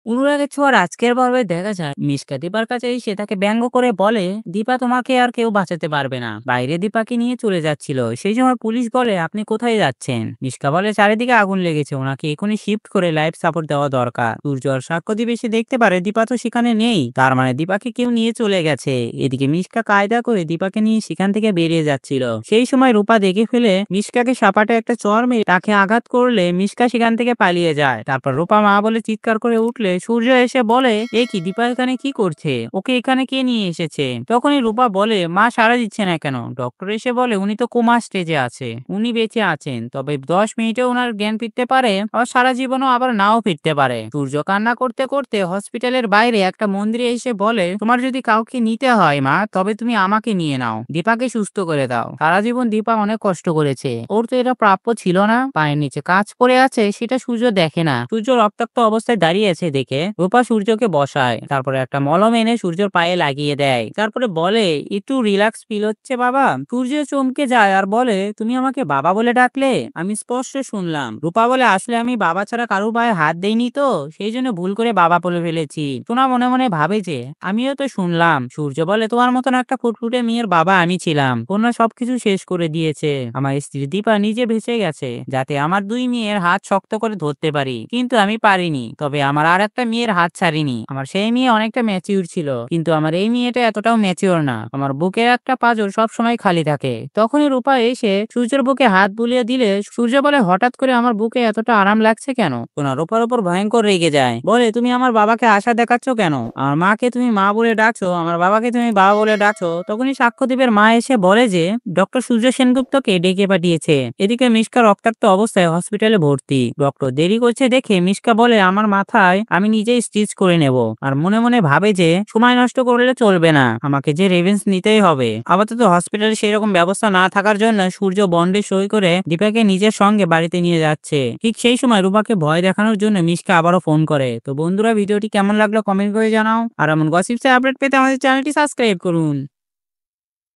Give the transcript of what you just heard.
অনুরাগের ছোঁয়ার আজকের পর্বে দেখা যায় মিশকা দীপার কাছে এসে তাকে ব্যঙ্গ করে বলে, দীপা তোমাকে আর কেউ বাঁচাতে পারবে না। বাইরে দীপাকে নিয়ে চলে যাচ্ছিল, সেই সময় পুলিশ বলে আপনি কোথায় যাচ্ছেন। মিশকা বলে চারিদিকে আগুন লেগেছে, ওনাকে এখনই শিফট করে লাইফ সাপোর্ট দেওয়া দরকার। সূর্য আর সাক্ষ্য দ্বীপ এসে দেখতে পারে দীপা তো সেখানে নেই, তার মানে দীপাকে কেউ নিয়ে চলে গেছে। এদিকে মিশকা কায়দা করে দীপাকে নিয়ে সেখান থেকে বেরিয়ে যাচ্ছিল, সেই সময় রূপা দেখে ফেলে মিশকাকে সাপাটে একটা চড় মেরে তাকে আঘাত করলে মিশকা সেখান থেকে পালিয়ে যায়। তারপর রূপা মা বলে চিৎকার করে উঠলে সূর্য এসে বলে, এ কি, দীপা এখানে কি করছে, ওকে এখানে কে নিয়ে এসেছে। তখনই রূপা বলে, মা সাড়া দিচ্ছে না কেন। ডক্টর এসে বলে উনি তো কোমা স্টেজে আছে, উনি বেঁচে আছেন, তবে 10 মিনিটে ওনার জ্ঞান ফিরতে পারে, আবার সারা জীবনও আবার নাও ফিরতে পারে। সূর্য কান্না করতে করতে হসপিটালের বাইরে একটা মন্দিরে এসে বলে, তোমার যদি কাউকে নিতে হয় মা, তবে তুমি আমাকে নিয়ে নাও, দীপাকে সুস্থ করে দাও। সারা জীবন দীপা অনেক কষ্ট করেছে, ওর তো এটা প্রাপ্য ছিল না। পায়ের নিচে কাজ পড়ে আছে, সেটা সূর্য দেখে না। সূর্য রক্তাক্ত অবস্থায় দাঁড়িয়ে আছে দেখে রূপা সূর্যকে বসায়, তারপরে একটা মলম এনে সূর্যর পায়ে লাগিয়ে দেয়। তারপরে বলে, একটু রিল্যাক্স ফিল হচ্ছে বাবা। সূর্য চমকে যায় আর বলে, তুমি আমাকে বাবা বলে ডাকলে, আমি স্পষ্ট শুনলাম। রূপা বলে, আসলে আমি বাবা ছাড়া কারো পায়ে হাত দেইনি তো, সেই জন্য ভুল করে বাবা বলে ফেলেছি। সোনা মনে মনে ভাবে যে আমিও তো শুনলাম। সূর্য বলে, তোমার মতন একটা ফুটফুটে মেয়ের বাবা আমি ছিলাম, কন্যা সবকিছু শেষ করে দিয়েছে। আমার স্ত্রী দীপা নিজে ভেসে গেছে যাতে আমার 2 মেয়ের হাত শক্ত করে ধরতে পারি, কিন্তু আমি পারিনি। তবে আমার আর একটা মেয়ের হাত ছাড়িনি। আমার সেই মেয়ে অনেকটা ম্যাচিউর ছিল, কিন্তু আমার এই মেয়েটা এতটাও ম্যাচিউর না। আমার বুকের একটা পাঁজর সব সময় খালি থাকে। তখনই রূপা এসে সূর্যের বুকে হাত বুলিয়ে দিলে সূর্য বলে, হঠাৎ করে আমার বুকে এতটা আরাম লাগছে কেন। কোনা রূপার উপর ভয়ঙ্কর রেগে যায়, বলে, তুমি আমার বাবাকে আশা দেখাচ্ছ কেন, আমার মাকে তুমি মা বলে ডাকছো, আমার বাবাকে তুমি বাবা বলে ডাকছো। তখনই সাক্ষ্যদ্বীপের মা এসে বলে যে ডক্টর সূর্য সেনগুপ্তকে ডেকে পাঠিয়েছে। এদিকে মিশকা রক্তাক্ত অবস্থায় হসপিটালে ভর্তি। ডক্টর দেরি করছে দেখে মিশকা বলে, আমার মাথায় আমি নিজেই স্টিচ করে নেব। আর মনে মনে ভাবে যে সময় নষ্ট করলে চলবে না, আমাকে যে রেভেন্স নিতেই হবে। আপাতত হসপিটালে সেই রকম ব্যবস্থা না থাকার জন্য সূর্য বন্ডে সই করে দীপাকে নিজের সঙ্গে বাড়িতে নিয়ে যাচ্ছে। ঠিক সেই সময় রূপাকে ভয় দেখানোর জন্য মিশকা আবারও ফোন করে। তো বন্ধুরা, ভিডিওটি কেমন লাগলো কমেন্ট করে জানাও, আর এমন গসিপস আপডেট পেতে আমাদের চ্যানেলটি সাবস্ক্রাইব করুন।